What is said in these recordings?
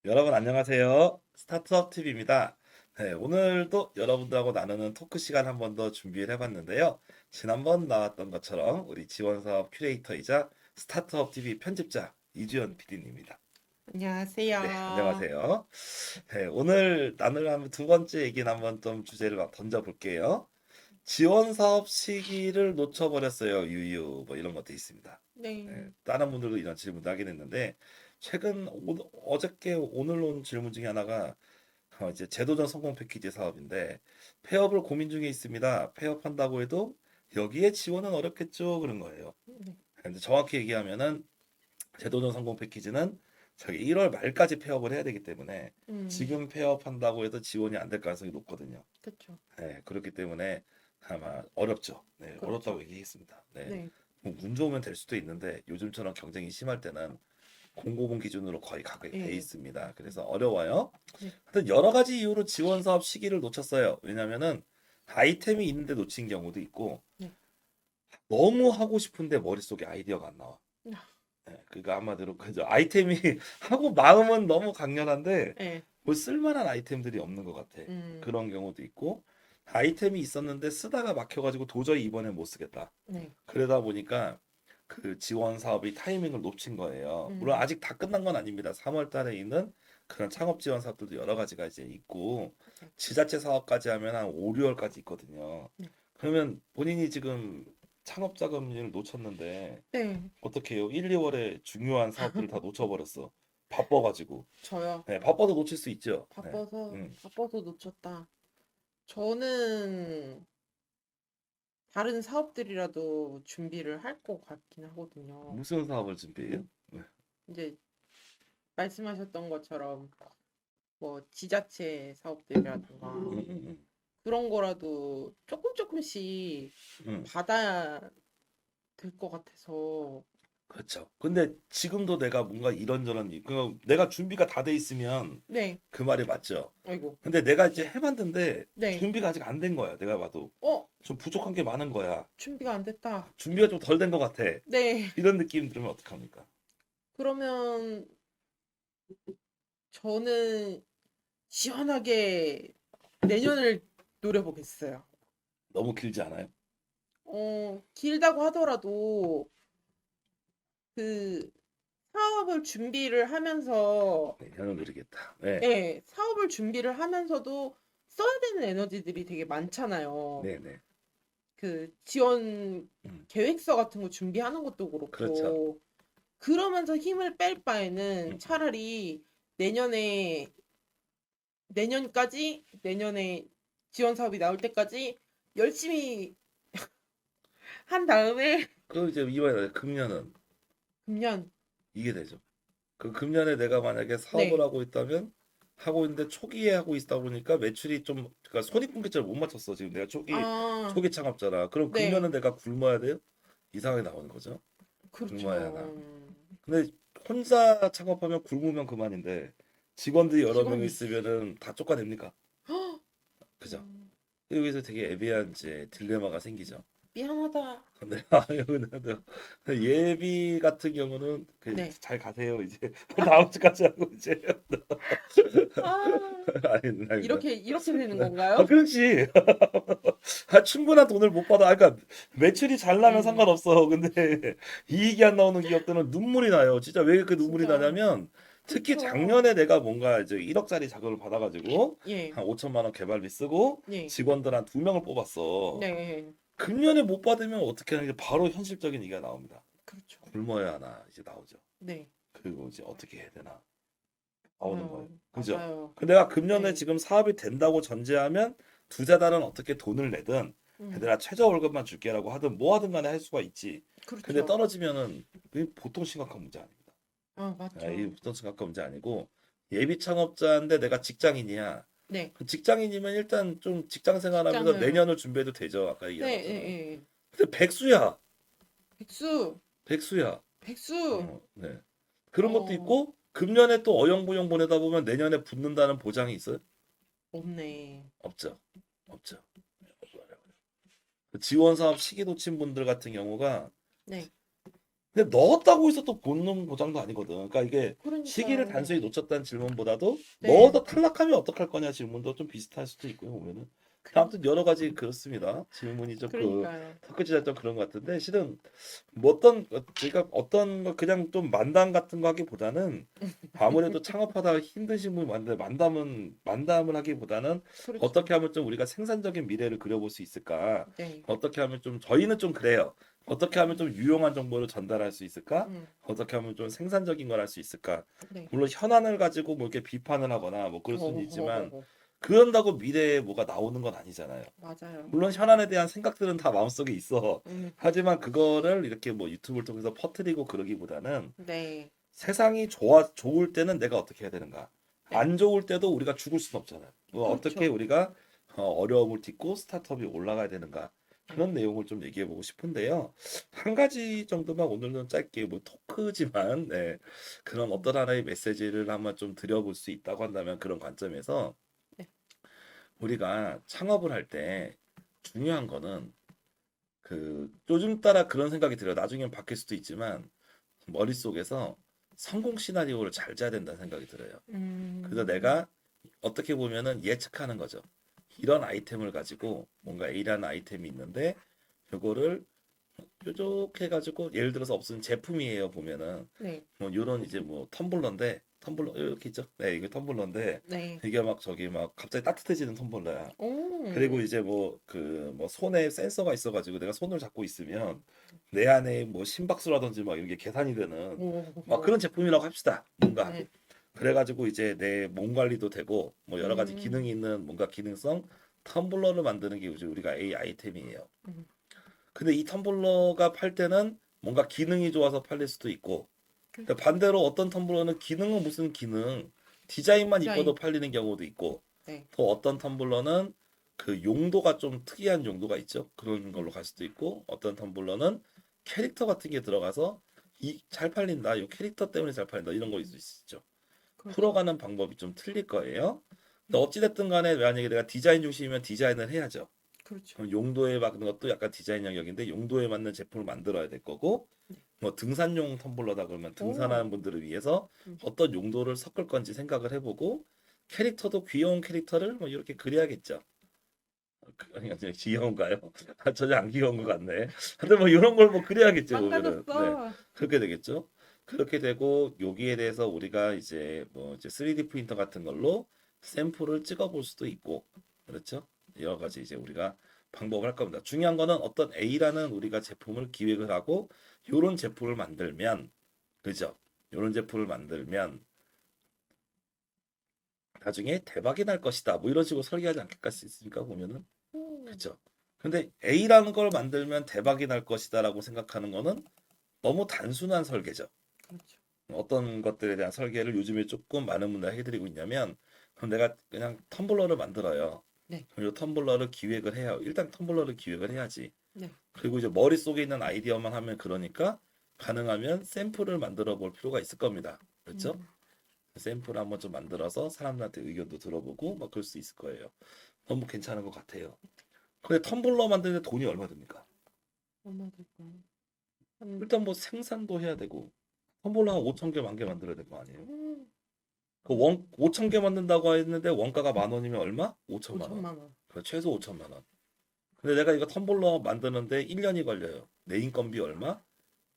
여러분 안녕하세요. 스타트업 TV입니다. 네, 오늘도 여러분들하고 나누는 토크 시간 한 번 더 준비를 해봤는데요. 지난번 나왔던 것처럼 우리 지원 사업 큐레이터이자 스타트업 TV 편집자 이주연 PD입니다. 네, 안녕하세요. 안녕하세요. 네, 오늘 나눌 두 번째 얘기는 한번 좀 주제를 막 던져볼게요. 지원 사업 시기를 놓쳐버렸어요. 유유 뭐 이런 것도 있습니다. 네, 네. 다른 분들도 이런 질문도 하긴 했는데 어저께 오늘 온 질문 중에 하나가 이제 제도전 성공 패키지 사업인데 폐업을 고민 중에 있습니다. 폐업한다고 해도 여기에 지원은 어렵겠죠 그런 거예요. 네. 근데 정확히 얘기하면은 제도전 성공 패키지는 저기 1월 말까지 폐업을 해야 되기 때문에 음, 지금 폐업한다고 해도 지원이 안 될 가능성이 높거든요. 그쵸. 네, 그렇기 때문에 아마 어렵죠. 네, 그렇죠. 어렵다고 얘기했습니다. 네, 네. 뭐운 좋으면 될 수도 있는데 요즘처럼 경쟁이 심할 때는 공고분 기준으로 거의 가게 돼 예. 있습니다. 그래서 어려워요. 네. 하여튼 여러 가지 이유로 지원 사업 시기를 놓쳤어요. 왜냐면은 아이템이 있는데 놓친 경우도 있고 네. 너무 하고 싶은데 머릿속에 아이디어가 안 나와. 아, 네, 그러니까 한마디로 그죠. 아이템이 하고 마음은 너무 강렬한데 예. 뭐 쓸만한 아이템들이 없는 것 같아. 음, 그런 경우도 있고 아이템이 있었는데 쓰다가 막혀가지고 도저히 이번엔 못 쓰겠다. 네. 그러다 보니까 그 지원 사업이 타이밍을 놓친 거예요. 물론 음, 아직 다 끝난 건 아닙니다. 3월 달에 있는 그런 창업 지원 사업들도 여러 가지가 이제 있고 네. 지자체 사업까지 하면 한 5, 6월까지 있거든요. 네. 그러면 본인이 지금 창업 자금을 놓쳤는데 네. 어떻게 해요? 1, 2월에 중요한 사업들을 다 놓쳐버렸어. 바빠가지고. 저요. 네, 바빠도 놓칠 수 있죠. 네. 음. 바빠서 놓쳤다. 저는 다른 사업들이라도 준비를 할 것 같긴 하거든요. 무슨 사업을 준비해요? 네. 이제 말씀하셨던 것처럼 뭐 지자체 사업들이라든가 음, 음, 그런 거라도 조금씩 음. 받아야 될 것 같아서. 그렇죠. 근데 지금도 내가 뭔가 이런저런 내가 준비가 다 돼 있으면 네. 그 말이 맞죠. 아이고. 근데 내가 이제 해봤는데 네. 준비가 아직 안 된 거야. 내가 봐도 어, 좀 부족한 게 많은 거야. 준비가 안 됐다. 준비가 좀 덜 된 것 같아. 네. 이런 느낌 들으면 어떡합니까? 그러면 저는 시원하게 내년을 노려보겠어요. 너무 길지 않아요? 길다고 하더라도 그 사업을 준비를 하면서, 네, 현을 누리겠다. 네, 예, 사업을 준비를 하면서도 써야 되는 에너지들이 되게 많잖아요. 네, 네. 그 지원 음, 계획서 같은 거 준비하는 것도 그렇죠. 그렇고, 그러면서 힘을 뺄 바에는 음, 차라리 내년에 내년에 지원 사업이 나올 때까지 열심히 한 다음에 그럼 이제 이번에 금년은 금년. 이게 되죠. 그 금년에 내가 만약에 사업을 네. 하고 있다면 하고 있는데 초기에 하고 있다 보니까 매출이 좀 그러니까 손익분기점을 못 맞췄어. 지금 내가 아, 초기 창업자라. 그럼 네. 금년은 내가 굶어야 돼요? 이상하게 나오는 거죠. 굶어야 하나. 그렇죠. 근데 혼자 창업하면 굶으면 그만인데 직원들이 여러 명 직원이 있으면은 다 쫓아냅니까? 그죠? 음, 여기서 되게 애매한 이제 딜레마가 생기죠. 미안하다. 근데 여기는 예비 같은 경우는 네. 잘 가세요 이제 다음 주까지 하고 이제 아, 아닙니다. 이렇게 되는 네. 건가요? 그렇지. 충분한 돈을 못 받아. 그러니까 매출이 잘 나면 음, 상관없어. 근데 이익이 안 나오는 기업들은 눈물이 나요. 진짜 왜 그 눈물이 진짜. 나냐면 특히 그쵸. 작년에 내가 뭔가 이제 1억짜리 자금을 받아가지고 예, 한 5천만 원 개발비 쓰고 예, 직원들 한 2명을 뽑았어. 네. 금년에 못 받으면 어떻게 하는 게 바로 현실적인 얘기가 나옵니다. 그렇죠. 굶어야 하나 이제 나오죠. 네. 그리고 이제 어떻게 해야 되나 나오는 거예요. 어, 그죠? 맞아요. 그 내가 금년에 네. 지금 사업이 된다고 전제하면 두세 달은 어떻게 돈을 내든 음, 내가 최저 월급만 줄게라고 하든 뭐 하든 간에 할 수가 있지. 근데 그렇죠. 떨어지면은 이게 보통 심각한 문제 아닙니다. 아, 이 맞죠. 보통 심각한 문제 아니고 예비 창업자인데 내가 직장인이야. 네. 그 직장인이면 일단 좀 직장 생활하면서 직장을. 내년을 준비해도 되죠. 아까 네, 얘기한 것처럼. 예, 예. 근데 백수야. 백수, 백수야. 백수. 네. 그런 것도 어, 있고 금년에 또 어영부영 보내다 보면 내년에 붙는다는 보장이 있어요? 없네. 없죠. 없죠. 지원 사업 시기 놓친 분들 같은 경우가 네. 근데 넣었다고 해서 또 본능 보장도 아니거든. 그러니까 이게 시기를 그러니까요. 단순히 놓쳤다는 질문보다도 네. 넣어서 탈락하면 어떡할 거냐 질문도 좀 비슷할 수도 있고요, 보면은. 아무튼 여러 가지 그렇습니다. 질문이 좀 그러니까요. 섞여지자 좀 그런 것 같은데 실은 뭐 어떤 제가 어떤 거 그냥 좀 만담 같은 거 하기보다는 아무래도 창업하다 힘드신 분 많은데 만담을 하기보다는 그렇죠. 어떻게 하면 좀 우리가 생산적인 미래를 그려볼 수 있을까? 네. 어떻게 하면 좀 저희는 좀 그래요. 어떻게 하면 음. 좀 유용한 정보를 전달할 수 있을까? 음. 어떻게 하면 좀 생산적인 걸 할 수 있을까? 네. 물론 현안을 가지고 뭐 이렇게 비판을 하거나 뭐 그럴 수는 있지만 어. 그런다고 미래에 뭐가 나오는 건 아니잖아요. 맞아요. 물론 현안에 대한 생각들은 다 마음속에 있어. 음. 하지만 그거를 이렇게 뭐 유튜브를 통해서 퍼뜨리고 그러기보다는 네. 세상이 좋을 때는 내가 어떻게 해야 되는가? 네. 안 좋을 때도 우리가 죽을 수는 없잖아요. 뭐 어떻게 그렇죠. 우리가 어려움을 딛고 스타트업이 올라가야 되는가? 네. 그런 내용을 좀 얘기해 보고 싶은데요. 한 가지 정도만 오늘은 짧게 뭐 토크지만 네, 그런 음. 어떤 하나의 메시지를 한번 좀 드려볼 수 있다고 한다면 그런 관점에서 네. 우리가 창업을 할 때 중요한 거는 그 요즘 따라 그런 생각이 들어요. 나중엔 바뀔 수도 있지만 머릿속에서 성공 시나리오를 잘 짜야 된다는 생각이 들어요. 그래서 음. 내가 어떻게 보면은 예측하는 거죠. 이런 아이템을 가지고 뭔가 A라는 아이템이 있는데 요거를 뾰족해 가지고 예를 들어서 무슨 제품이에요 보면은 네. 뭐 요런 이제 뭐 텀블러인데 텀블러 이렇게 있죠. 네, 이게 텀블러인데 네. 이게 막 저기 막 갑자기 따뜻해지는 텀블러야. 그리고 오. 이제 뭐 그 뭐 손에 센서가 있어가지고 내가 손을 잡고 있으면 내 안에 뭐 심박수라든지 막 이런 게 계산이 되는 막 오. 그런 제품이라고 합시다. 뭔가 네. 그래가지고 이제 내 몸 관리도 되고 뭐 여러 가지 기능이 음. 있는 뭔가 기능성 텀블러를 만드는 게 이제 우리가 A 아이템이에요. 음. 근데 이 텀블러가 팔 때는 뭔가 기능이 좋아서 팔릴 수도 있고 근데 그렇죠. 반대로 어떤 텀블러는 기능은 무슨 기능 디자인만 이뻐도 디자인. 팔리는 경우도 있고 네. 또 어떤 텀블러는 그 용도가 좀 특이한 용도가 있죠. 그런 음. 걸로 갈 수도 있고 어떤 텀블러는 캐릭터 같은 게 들어가서 이 잘 팔린다. 이 캐릭터 때문에 잘 팔린다. 이런 거 있을 수 있죠. 그렇죠. 풀어가는 방법이 좀 틀릴 거예요. 근데 음. 어찌됐든 간에 만약에 내가 디자인 중심이면 디자인을 해야죠. 그렇죠. 그럼 용도에 맞는 것도 약간 디자인 영역인데 용도에 맞는 제품을 만들어야 될 거고 네. 뭐 등산용 텀블러다 그러면 등산하는 오. 분들을 위해서 음. 어떤 용도를 섞을 건지 생각을 해보고 캐릭터도 귀여운 캐릭터를 뭐 이렇게 그려야겠죠. 아니 귀여운가요? 전혀 안 귀여운 것 같네. 근데 뭐 이런 걸 뭐 그려야겠죠 보면은 네 망가졌어. 그렇게 되겠죠. 그렇게 되고 여기에 대해서 우리가 이제 뭐 이제 3D 프린터 같은 걸로 샘플을 찍어볼 수도 있고 그렇죠. 여러 가지 이제 우리가 방법을 할 겁니다. 중요한 거는 어떤 A라는 우리가 제품을 기획을 하고 요런 제품을 만들면 그죠? 요런 제품을 만들면 나중에 대박이 날 것이다. 뭐 이런 식으로 설계하지 않겠습니까? 보면은. 오. 그죠? 근데 A라는 걸 만들면 대박이 날 것이다라고 생각하는 거는 너무 단순한 설계죠. 그렇죠. 어떤 것들에 대한 설계를 요즘에 조금 많은 분들 해드리고 있냐면 그럼 내가 그냥 텀블러를 만들어요. 네. 그럼 이 텀블러를 기획을 해요. 일단 텀블러를 기획을 해야지. 네. 그리고 이제 머릿속에 있는 아이디어만 하면 그러니까 가능하면 샘플을 만들어 볼 필요가 있을 겁니다. 그렇죠? 음. 샘플을 한번 좀 만들어서 사람들한테 의견도 들어보고 막 그럴 수 있을 거예요. 너무 괜찮은 것 같아요. 근데 텀블러 만드는데 돈이 얼마 듭니까? 얼마 될까요? 한 일단 뭐 생산도 해야 되고 텀블러 한 5천 개, 만 개 만들어야 될 거 아니에요? 음. 그 5천 개 만든다고 했는데 원가가 10,000원이면 얼마? 5천만 원. 5천만 원. 그 최소 5천만 원. 근데 내가 이거 텀블러 만드는데 1년이 걸려요. 내 인건비 얼마?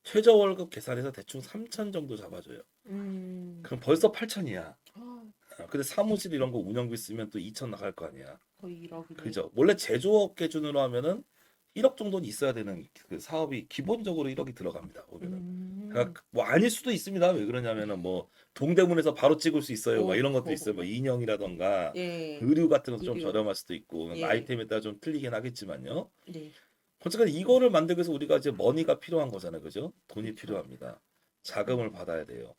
최저 월급 계산해서 대충 3천 정도 잡아줘요. 음. 그럼 벌써 8천이야. 아, 근데 사무실 이런 거 운영비 쓰면 또 2천 나갈 거 아니야. 거의 1억이네. 그죠? 원래 제조업 기준으로 하면은 1억 정도는 있어야 되는 그 사업이 기본적으로 1억이 들어갑니다. 보면은. 음. 그러니까 뭐 아닐 수도 있습니다. 왜 그러냐면은 뭐 동대문에서 바로 찍을 수 있어요. 막 오. 이런 것도 있어요. 뭐 인형이라던가 예. 의류 같은 것도 좀 의류. 저렴할 수도 있고 예. 아이템에 따라 좀 틀리긴 하겠지만요. 네. 어쨌든 이거를 만들기 위해서 우리가 이제 머니가 필요한 거잖아요. 그죠? 돈이 그렇죠. 필요합니다. 자금을 받아야 돼요.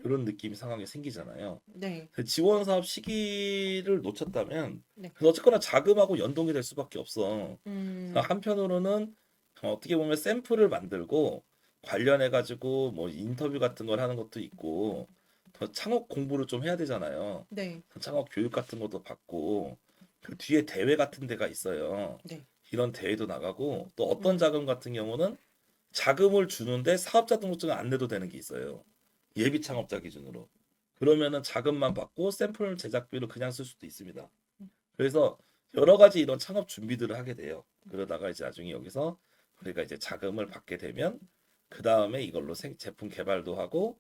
이런 느낌이 상황이 생기잖아요. 네. 지원 사업 시기를 놓쳤다면 네. 어쨌거나 자금하고 연동이 될 수밖에 없어. 음. 한편으로는 어떻게 보면 샘플을 만들고 관련해 가지고 뭐 인터뷰 같은 걸 하는 것도 있고 더 창업 공부를 좀 해야 되잖아요. 네. 창업 교육 같은 것도 받고 그 뒤에 대회 같은 데가 있어요. 네. 이런 대회도 나가고 또 어떤 음. 자금 같은 경우는 자금을 주는데 사업자 등록증을 안 내도 되는 게 있어요. 예비 창업자 기준으로. 그러면은 자금만 받고 샘플 제작비로 그냥 쓸 수도 있습니다. 그래서 여러 가지 이런 창업 준비들을 하게 돼요. 그러다가 이제 나중에 여기서 우리가 이제 자금을 받게 되면 그 다음에 이걸로 제품 개발도 하고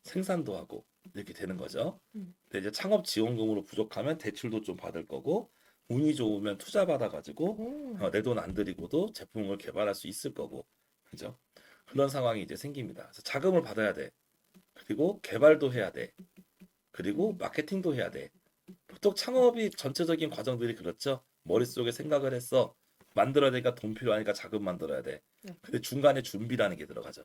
생산도 하고 이렇게 되는 거죠. 근데 이제 창업 지원금으로 부족하면 대출도 좀 받을 거고 운이 좋으면 투자 받아가지고 오. 내 돈 안 들이고도 제품을 개발할 수 있을 거고 그죠? 그런 상황이 이제 생깁니다. 그래서 자금을 받아야 돼. 그리고 개발도 해야 돼. 그리고 마케팅도 해야 돼. 보통 창업이 전체적인 과정들이 그렇죠. 머릿속에 생각을 했어. 만들어야 되니까 돈 필요하니까 자금 만들어야 돼. 네. 근데 중간에 준비라는 게 들어가죠.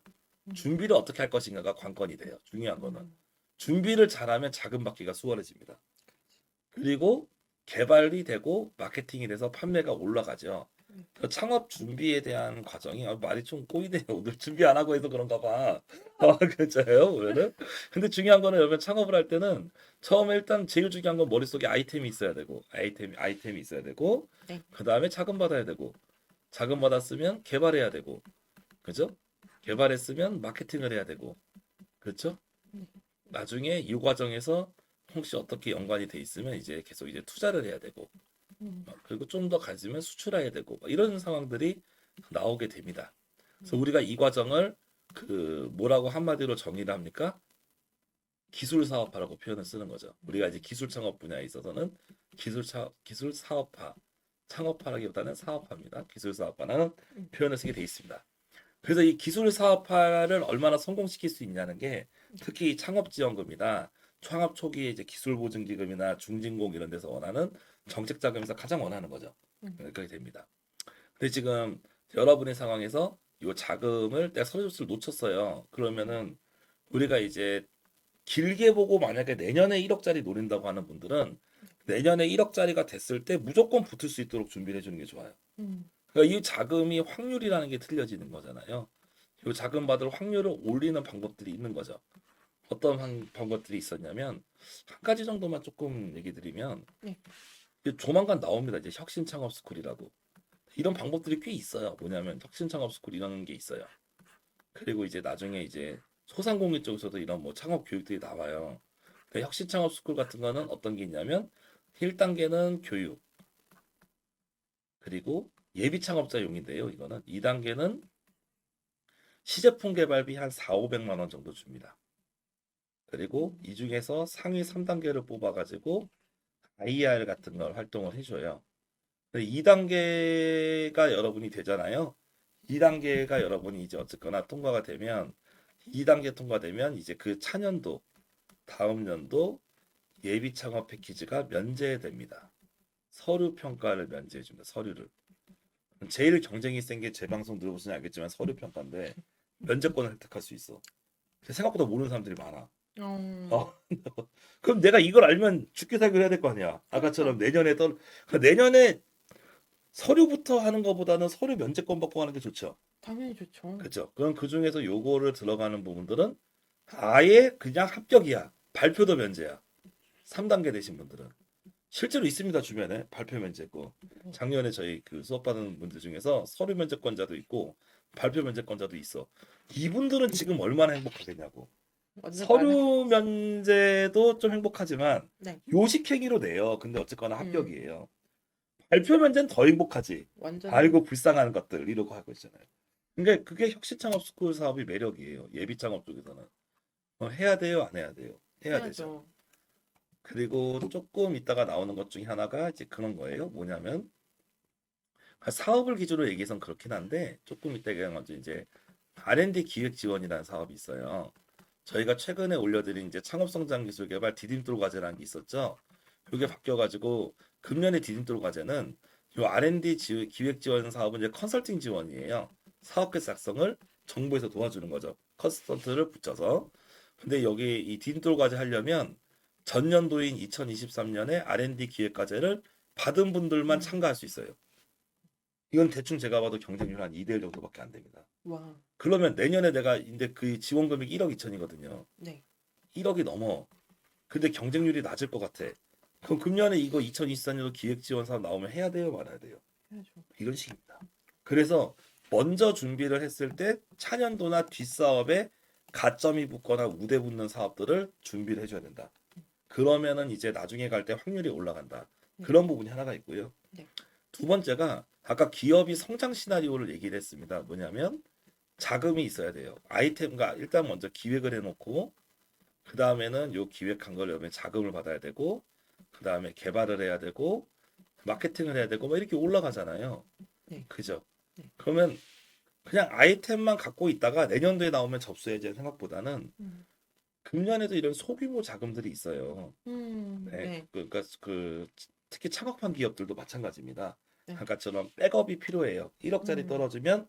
준비를 어떻게 할 것인가가 관건이 돼요. 중요한 거는. 음. 준비를 잘하면 자금 받기가 수월해집니다. 그리고 개발이 되고 마케팅이 돼서 판매가 올라가죠. 그 창업 준비에 대한 과정이 말이 좀 꼬이네요. 오늘 준비 안 하고 해서 그런가 봐. 그렇잖아요. 보면은. 근데 중요한 거는 여러분 창업을 할 때는 처음에 일단 제일 중요한 건 머릿속에 아이템이 있어야 되고 아이템이 있어야 되고 네. 그다음에 자금 받아야 되고 자금 받았으면 개발해야 되고 그죠? 개발했으면 마케팅을 해야 되고 그렇죠? 네. 나중에 이 과정에서 혹시 어떻게 연관이 돼 있으면 이제 계속 이제 투자를 해야 되고 그리고 좀 더 가지면 수출해야 되고 이런 상황들이 나오게 됩니다. 그래서 우리가 이 과정을 그 뭐라고 한마디로 정의를 합니까? 기술 사업화라고 표현을 쓰는 거죠. 우리가 이제 기술 창업 분야에 있어서는 기술 사업화, 창업화라기보다는 사업화입니다. 기술 사업화라는 표현을 쓰게 돼 있습니다. 그래서 이 기술 사업화를 얼마나 성공시킬 수 있냐는 게 특히 이 창업지원금이나 창업 초기에 이제 기술보증기금이나 중진공 이런 데서 원하는 정책 자금에서 가장 원하는 거죠. 그렇게 됩니다. 근데 지금 여러분의 상황에서 이 자금을 내가 서류 접수를 놓쳤어요. 그러면은 우리가 이제 길게 보고 만약에 내년에 1억짜리 노린다고 하는 분들은 내년에 1억짜리가 됐을 때 무조건 붙을 수 있도록 준비를 해주는 게 좋아요. 그러니까 이 자금이 확률이라는 게 틀려지는 거잖아요. 이 자금 받을 확률을 올리는 방법들이 있는 거죠. 어떤 방법들이 있었냐면 한 가지 정도만 조금 얘기 드리면 네. 이제 조만간 나옵니다. 이제 혁신 창업 스쿨이라고 이런 방법들이 꽤 있어요. 뭐냐면 혁신 창업 스쿨 이런 게 있어요. 그리고 이제 나중에 이제 소상공인 쪽에서도 이런 뭐 창업 교육들이 나와요. 근데 혁신 창업 스쿨 같은 거는 어떤 게 있냐면 1단계는 교육 그리고 예비 창업자용인데요. 이거는 2단계는 시제품 개발비 한 4, 500만 원 정도 줍니다. 그리고 이 중에서 상위 3단계를 뽑아가지고 IR 같은 걸 활동을 해줘요. 2단계가 여러분이 되잖아요. 2단계가 여러분이 이제 어쨌거나 통과가 되면 2단계 통과되면 이제 그 차년도 다음 연도 예비 창업 패키지가 면제됩니다. 서류 평가를 면제해 줍니다. 서류를. 제일 경쟁이 센 게 제 방송 들어보시면 알겠지만 서류 평가인데 면제권을 획득할 수 있어. 생각보다 모르는 사람들이 많아. 어. 그럼 내가 이걸 알면 죽기 살기를 해야 될 거 아니야. 아까처럼 내년에 서류부터 하는 것보다는 서류 면제권 받고 하는 게 좋죠. 당연히 좋죠. 그렇죠. 그럼 그 중에서 요거를 들어가는 부분들은 아예 그냥 합격이야. 발표도 면제야. 3단계 되신 분들은 실제로 있습니다. 주변에 발표 면제권. 작년에 저희 그 수업 받은 분들 중에서 서류 면제권자도 있고 발표 면제권자도 있어. 이분들은 지금 얼마나 행복하겠냐고. 완전 서류 면제도 좀 행복하지만 네. 요식행위로 내요. 근데 어쨌거나 음. 합격이에요. 발표 면제는 더 행복하지. 완전 알고 불쌍한 것들 이러고 하고 있잖아요. 그러니까 그게 혁신창업 스쿨 사업이 매력이에요. 예비 창업 쪽에서는 해야 돼요, 안 해야 돼요. 해야 되죠. 해야죠. 그리고 조금 이따가 나오는 것 중에 하나가 이제 그런 거예요. 뭐냐면 사업을 기준으로 얘기해서는 그렇긴 한데 조금 이따 얘기한 건지 이제 R&D 기획 지원이라는 사업이 있어요. 저희가 최근에 올려드린 이제 창업성장기술개발 디딤돌 과제라는 게 있었죠. 이게 바뀌어가지고 금년에 디딤돌 과제는 이 R&D 기획 지원 사업은 이제 컨설팅 지원이에요. 사업계 작성을 정부에서 도와주는 거죠. 컨설턴트를 붙여서. 근데 여기 이 디딤돌 과제 하려면 전년도인 2023년에 R&D 기획 과제를 받은 분들만 참가할 수 있어요. 이건 대충 제가 봐도 경쟁률 한 2대1 정도밖에 안 됩니다. 와. 그러면 내년에 내가 이제 그 지원 금액이 1억 2천이거든요. 네. 1억이 넘어. 근데 경쟁률이 낮을 것 같아. 그럼 금년에 이거 2024년도 기획 지원 사업 나오면 해야 돼요, 말아야 돼요? 해야죠. 이런 식입니다. 그래서 먼저 준비를 했을 때 차년도나 뒷사업에 가점이 붙거나 우대 붙는 사업들을 준비를 해줘야 된다. 그러면은 이제 나중에 갈 때 확률이 올라간다. 네. 그런 부분이 하나가 있고요. 네. 두 번째가 아까 기업이 성장 시나리오를 얘기를 했습니다. 뭐냐면 자금이 있어야 돼요. 아이템과 일단 먼저 기획을 해놓고 그 다음에는 요 기획한 걸 여면 자금을 받아야 되고 그 다음에 개발을 해야 되고 마케팅을 해야 되고 막 이렇게 올라가잖아요. 네. 그죠? 네. 그러면 그냥 아이템만 갖고 있다가 내년도에 나오면 접수해야지 생각보다는 금년에도 이런 소규모 자금들이 있어요. 네. 네. 그러니까 특히 창업한 기업들도 마찬가지입니다. 네. 아까처럼 백업이 필요해요. 1억짜리 떨어지면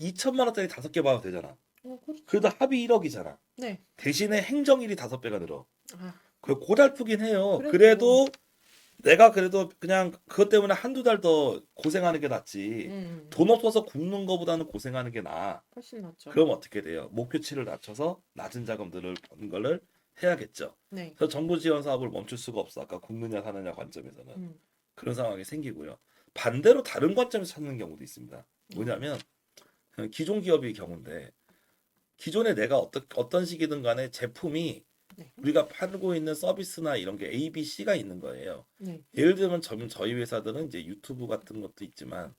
2천만 원짜리 5개 봐도 되잖아. 그렇죠. 그래도 합이 1억이잖아. 네. 대신에 행정일이 5배가 늘어. 아, 그 고달프긴 해요. 그래도. 그래도 내가 그래도 그냥 그것 때문에 한두 달 더 고생하는 게 낫지. 돈 없어서 굶는 거보다는 고생하는 게 나아. 훨씬 낫죠. 그럼 어떻게 돼요? 목표치를 낮춰서 낮은 자금들을 버는 거를 해야겠죠. 네. 그래서 정부 지원 사업을 멈출 수가 없어. 아까 굶느냐 사느냐 관점에서는. 그런 상황이 생기고요. 반대로 다른 관점에서 찾는 경우도 있습니다. 뭐냐면 기존 기업의 경우인데 기존에 내가 어떤 식이든 간에 제품이 네. 우리가 팔고 있는 서비스나 이런 게 A, B, C가 있는 거예요. 네. 예를 들면 저희 회사들은 이제 유튜브 같은 것도 있지만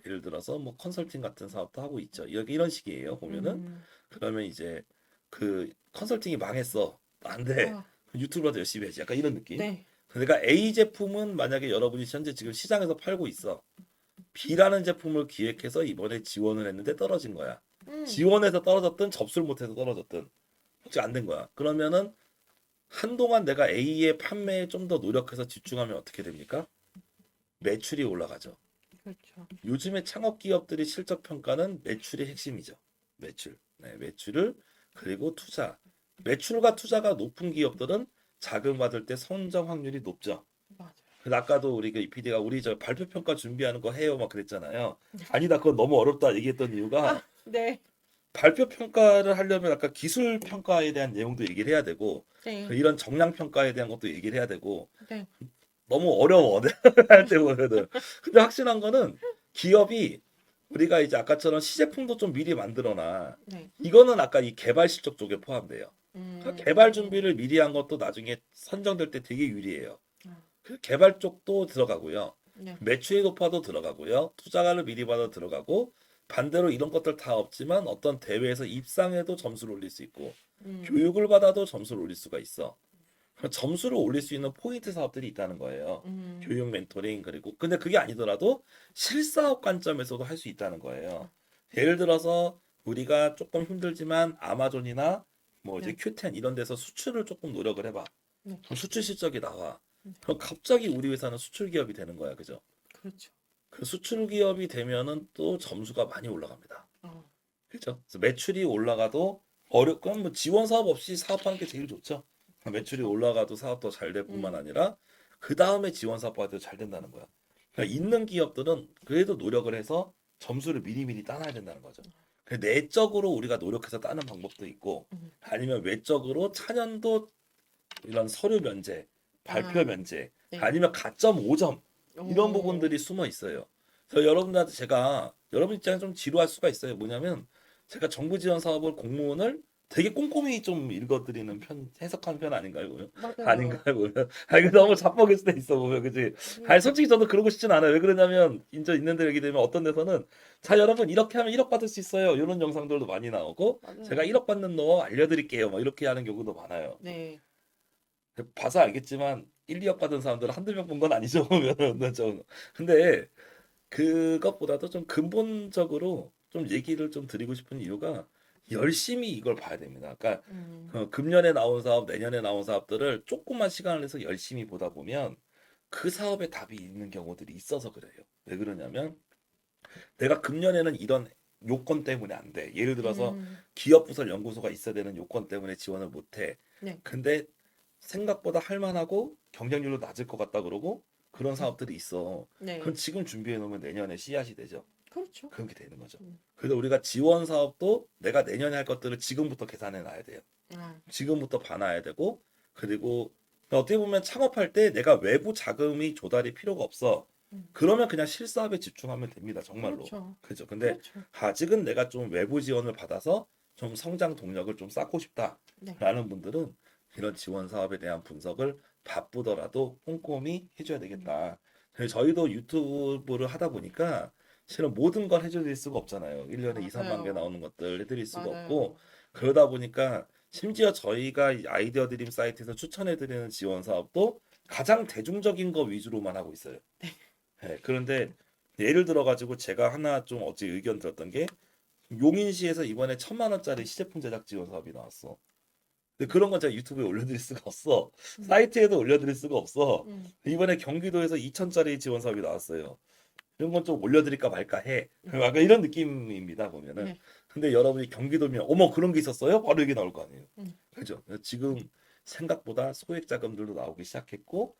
예를 들어서 뭐 컨설팅 같은 사업도 하고 있죠. 이런 식이에요. 보면은 그러면 이제 그 컨설팅이 망했어. 안 돼. 아, 유튜브라도 열심히 해야지. 약간 이런 느낌. 네. 그러니까 A 제품은 만약에 여러분이 현재 지금 시장에서 팔고 있어. B라는 제품을 기획해서 이번에 지원을 했는데 떨어진 거야. 지원해서 떨어졌든 접수를 못해서 떨어졌든 혹시 안 된 거야. 그러면은 한동안 내가 A의 판매에 좀 더 노력해서 집중하면 어떻게 됩니까? 매출이 올라가죠. 그렇죠. 요즘에 창업 기업들이 실적 평가는 매출이 핵심이죠. 매출. 네, 매출을 그리고 투자. 매출과 투자가 높은 기업들은 자금 받을 때 선정 확률이 높죠. 맞아요. 근데 아까도 우리 그 PD가 우리 저 발표 평가 준비하는 거 해요 막 그랬잖아요. 아니다 그건 너무 어렵다 얘기했던 이유가 네. 발표 평가를 하려면 아까 기술 평가에 대한 내용도 얘기를 해야 되고 네. 이런 정량 평가에 대한 것도 얘기를 해야 되고 네. 너무 어려워 할 때 보면은. 근데 확실한 거는 기업이 우리가 이제 아까처럼 시제품도 좀 미리 만들어놔. 네. 이거는 아까 이 개발 실적 쪽에 포함돼요. 그러니까 개발 준비를 미리 한 것도 나중에 선정될 때 되게 유리해요. 그 개발 쪽도 들어가고요. 네. 매출이 높아도 들어가고요. 투자가를 미리 받아 들어가고 반대로 이런 것들 다 없지만 어떤 대회에서 입상해도 점수를 올릴 수 있고 교육을 받아도 점수를 올릴 수가 있어. 점수를 올릴 수 있는 포인트 사업들이 있다는 거예요. 교육 멘토링 그리고 근데 그게 아니더라도 실사업 관점에서도 할 수 있다는 거예요. 예를 들어서 우리가 조금 힘들지만 아마존이나 뭐 이제 네. Q10 이런 데서 수출을 조금 노력을 해봐. 네. 그럼 수출 실적이 나와. 그럼 갑자기 우리 회사는 수출 기업이 되는 거야, 그죠? 그렇죠. 그 수출 기업이 되면은 또 점수가 많이 올라갑니다. 그죠? 그래서 매출이 올라가도 그럼 뭐 지원 사업 없이 사업하는 게 제일 좋죠. 매출이 올라가도 사업도 잘 될 뿐만 아니라 그 다음에 지원 사업 받아도 잘 된다는 거야. 그러니까 있는 기업들은 그래도 노력을 해서 점수를 미리미리 따놔야 된다는 거죠. 내적으로 우리가 노력해서 따는 방법도 있고 아니면 외적으로 차년도 이런 서류 면제, 발표 면제, 네. 아니면 가점 5점 이런 부분들이 숨어 있어요. 그래서 여러분들한테 제가 여러분 입장에 좀 지루할 수가 있어요. 뭐냐면 제가 정부 지원 사업을 공무원을 되게 꼼꼼히 좀 읽어드리는 편, 해석하는 편 아닌가요? 맞아요. 아닌가요? 아니, 그 너무 자뻑일 수도 있어, 보면, 그지? 아니, 솔직히 저도 그러고 싶진 않아요. 왜 그러냐면, 인저 있는데 얘기 되면 어떤 데서는, 자, 여러분, 이렇게 하면 1억 받을 수 있어요. 이런 영상들도 많이 나오고, 맞아요. 제가 1억 받는 너 알려드릴게요. 막 이렇게 하는 경우도 많아요. 네. 봐서 알겠지만, 1, 2억 받은 사람들은 한두 명 본 건 아니죠, 보면은. 좀. 근데, 그것보다도 좀 근본적으로 좀 얘기를 좀 드리고 싶은 이유가, 열심히 이걸 봐야 됩니다. 그러니까 금년에 나온 사업, 내년에 나온 사업들을 조금만 시간을 내서 열심히 보다 보면 그 사업에 답이 있는 경우들이 있어서 그래요. 왜 그러냐면 내가 금년에는 이런 요건 때문에 안 돼. 예를 들어서 기업부설 연구소가 있어야 되는 요건 때문에 지원을 못 해. 네. 근데 생각보다 할만하고 경쟁률도 낮을 것 같다 그러고 그런 사업들이 있어. 네. 그럼 지금 준비해 놓으면 내년에 씨앗이 되죠. 그렇죠. 그렇게 되는 거죠. 그래서 우리가 지원 사업도 내가 내년에 할 것들을 지금부터 계산해 놔야 돼요. 지금부터 봐놔야 되고 그리고 어떻게 보면 창업할 때 내가 외부 자금이 조달이 필요가 없어. 그러면 그냥 실사업에 집중하면 됩니다. 정말로. 그렇죠. 그죠. 근데 그렇죠. 아직은 내가 좀 외부 지원을 받아서 좀 성장 동력을 좀 쌓고 네. 싶다라는 분들은 이런 지원 사업에 대한 분석을 바쁘더라도 꼼꼼히 해줘야 되겠다. 그래서 저희도 유튜브를 하다 보니까 실은 모든 걸 해드릴 수가 없잖아요. 1년에 2, 3만 개 맞아요. 나오는 것들 해드릴 수가 없고 맞아요. 그러다 보니까 심지어 저희가 이 아이디어 드림 사이트에서 추천해드리는 지원 사업도 가장 대중적인 거 위주로만 하고 있어요. 네, 그런데 예를 들어 가지고 제가 하나 좀 어제 의견 들었던 게 용인시에서 이번에 1,000만 원짜리 시제품 제작 지원 사업이 나왔어. 근데 그런 건 제가 유튜브에 올려드릴 수가 없어. 음. 사이트에도 올려드릴 수가 없어. 음. 이번에 경기도에서 2,000짜리 지원 사업이 나왔어요. 이런 건 좀 올려드릴까 말까 해. 음. 약간 이런 느낌입니다 보면은. 네. 근데 여러분이 경기도면 어머 그런 게 있었어요? 바로 얘기 나올 거 아니에요. 음. 그죠? 지금 생각보다 소액 자금들도 나오기 시작했고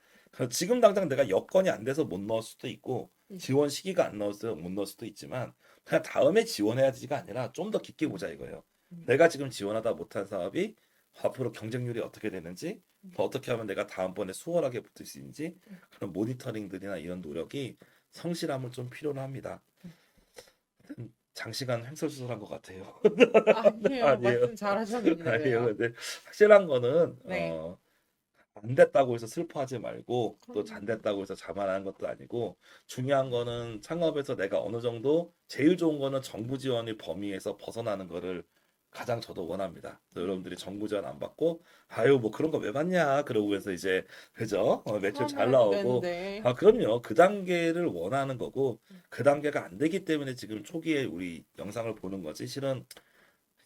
지금 당장 내가 여건이 안 돼서 못 넣을 수도 있고 지원 시기가 안 넣어서 못 넣을 수도 있지만 그냥 다음에 지원해야지가 아니라 좀 더 깊게 보자 이거예요. 내가 지금 지원하다 못한 사업이 앞으로 경쟁률이 어떻게 되는지 더 어떻게 하면 내가 다음번에 수월하게 붙을 수 있는지 그런 모니터링들이나 이런 노력이 성실함을 좀 필요로 합니다. 장시간 횡설수설한 것 같아요. 아니에요. 아니에요. 말씀 아니에요. 잘하셨는데요. 근데 확실한 거는 네. 안 됐다고 해서 슬퍼하지 말고 또 잘 그럼요. 됐다고 해서 자만하는 것도 아니고 중요한 거는 창업에서 내가 어느 정도 제일 좋은 거는 정부 지원의 범위에서 벗어나는 거를 가장 저도 원합니다. 그래서 여러분들이 정부 지원 안 받고 아유 뭐 그런 거 왜 받냐 그러고 해서 이제 그죠? 매출 잘 처음에라도 나오고 되는데. 그럼요. 그 단계를 원하는 거고 그 단계가 안 되기 때문에 지금 초기에 우리 영상을 보는 거지 실은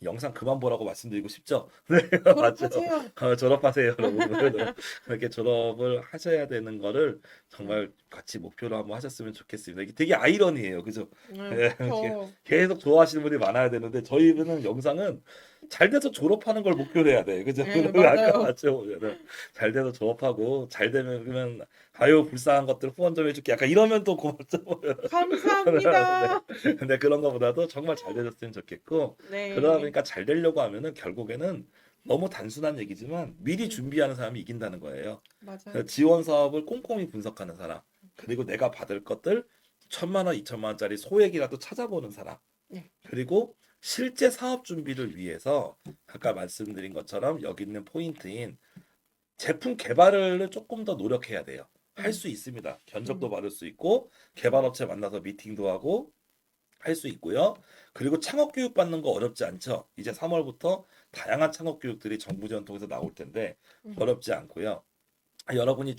영상 그만 보라고 말씀드리고 싶죠? 네, 맞죠. 졸업하세요. 졸업하세요, 여러분. 그렇게 졸업을 하셔야 되는 거를 네. 정말 같이 목표로 한번 하셨으면 좋겠습니다. 이게 되게 아이러니해요, 그죠? 네, 예, 이렇게 그쵸. 계속 좋아하시는 분이 많아야 되는데 저희는 영상은 잘 돼서 졸업하는 걸 목표로 해야 돼, 그죠? 네, 아까 맞아요. 맞죠? 보면은 잘 돼서 졸업하고 잘 되면 그러면 아유 불쌍한 것들 후원 좀 해줄게. 약간 이러면 또 고맙죠. 네. 감사합니다. 근데 그런 거보다도 정말 잘 되셨으면 좋겠고 그러다 네. 보니까 잘 되려고 하면은 결국에는 너무 단순한 얘기지만 미리 준비하는 사람이 이긴다는 거예요. 그래서 맞아요. 지원 사업을 꼼꼼히 분석하는 사람, 그리고 내가 받을 것들 1,000만 원, 2,000만 원짜리 소액이라도 찾아보는 사람, 네. 그리고 실제 사업 준비를 위해서 아까 말씀드린 것처럼 여기 있는 포인트인 제품 개발을 조금 더 노력해야 돼요. 할 음. 수 있습니다. 견적도 음. 받을 수 있고 개발업체 만나서 미팅도 하고 할 수 있고요. 그리고 창업 교육 받는 거 어렵지 않죠. 이제 3월부터 다양한 창업 교육들이 정부 지원 통해서 나올 텐데 음. 어렵지 않고요. 여러분이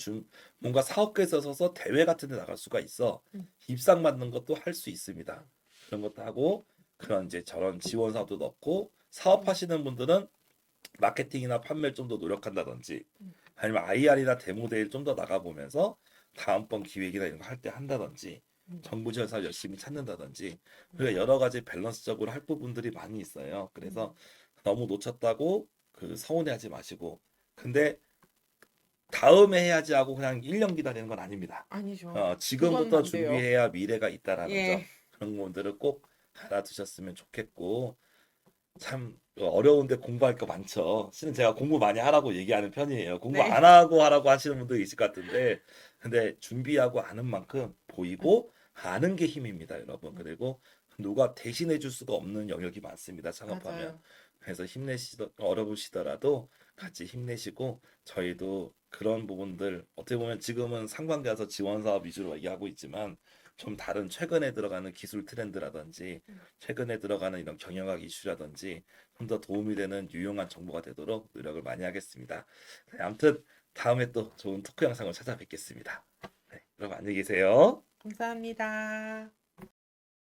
뭔가 사업계에 있어서 대회 같은 데 나갈 수가 있어. 음. 입상 받는 것도 할 수 있습니다. 그런 것도 하고 그런 이제 저런 지원 사업도 넣고 사업하시는 분들은 마케팅이나 판매를 좀 더 노력한다든지 아니면 IR이나 데모데이를 좀 더 나가보면서 다음번 기획이나 이런 거 할 때 한다든지 정부 지원 사업 열심히 찾는다든지 그러니까 여러 가지 밸런스적으로 할 부분들이 많이 있어요. 그래서 너무 놓쳤다고 그 서운해하지 마시고 근데 다음에 해야지 하고 그냥 1년 기다리는 건 아닙니다. 아니죠. 그건 지금부터 안 돼요. 준비해야 미래가 있다라는 점 예. 그런 부분들을 꼭 알아두셨으면 좋겠고 참 어려운데 공부할 거 많죠. 실은 제가 공부 많이 하라고 얘기하는 편이에요. 공부 네. 안 하고 하라고 하시는 분도 있을 것 같은데, 근데 준비하고 아는 만큼 음. 보이고 아는 게 힘입니다, 여러분. 그리고 누가 대신해 줄 수가 없는 영역이 많습니다, 창업하면. 맞아요. 그래서 어려우시더라도 같이 힘내시고 저희도 그런 부분들 어떻게 보면 지금은 상반돼서 지원 사업 위주로 얘기하고 있지만 좀 다른 최근에 들어가는 기술 트렌드라든지 최근에 들어가는 이런 경영학 이슈라든지 좀 더 도움이 되는 유용한 정보가 되도록 노력을 많이 하겠습니다. 네, 아무튼 다음에 또 좋은 토크 영상을 찾아뵙겠습니다. 네, 그럼 안녕히 계세요. 감사합니다.